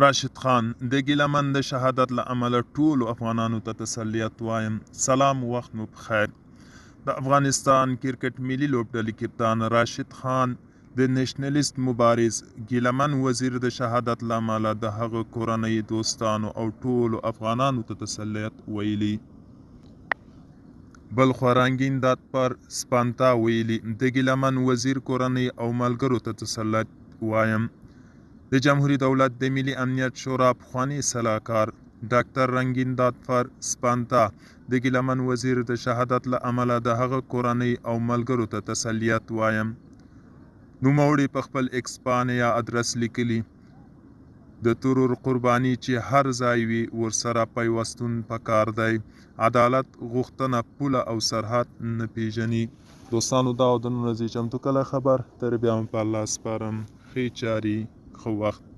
راشد خان د ګیلمن د شهادت له امله ټولو افغانانو ته تسلیت وایم. سلام، وخت مو بخیر. د افغانستان کرکټ ملي لوبډلې کپتان راشد خان د نېشنلسټ مبارز ګیلمن وزیر د شهادت له امله د هغه کورنۍ، دوستانو او ټولو افغانانو ته تسلیت ویلي. بل خوا رنګین دات پر سپانتا ویلي د ګیلمن وزیر کورنۍ او ملګرو ته تسلیت وایم. د جمهوریت دولت د ملي امنیت شورا پخوانی سلاکار ډاکټر رنګین داتفر سپانتا د ګیلمن وزیر د شهادت له امله د هغه کورنۍ او ملګرو ته تسلیت وایم. نوموړي په خپل ایکس پاڼې یا ادرس لیکلي د ترور قرباني چې هر ځای وي ورسره پیوستون پکار دی. عدالت غوښتنه پوله او سرحد نه پیژني. دوستانو دا او د نن ورځې چمتو کله خبر تر بیا هم په الله سپارم. ښې چارې، ښه وخت.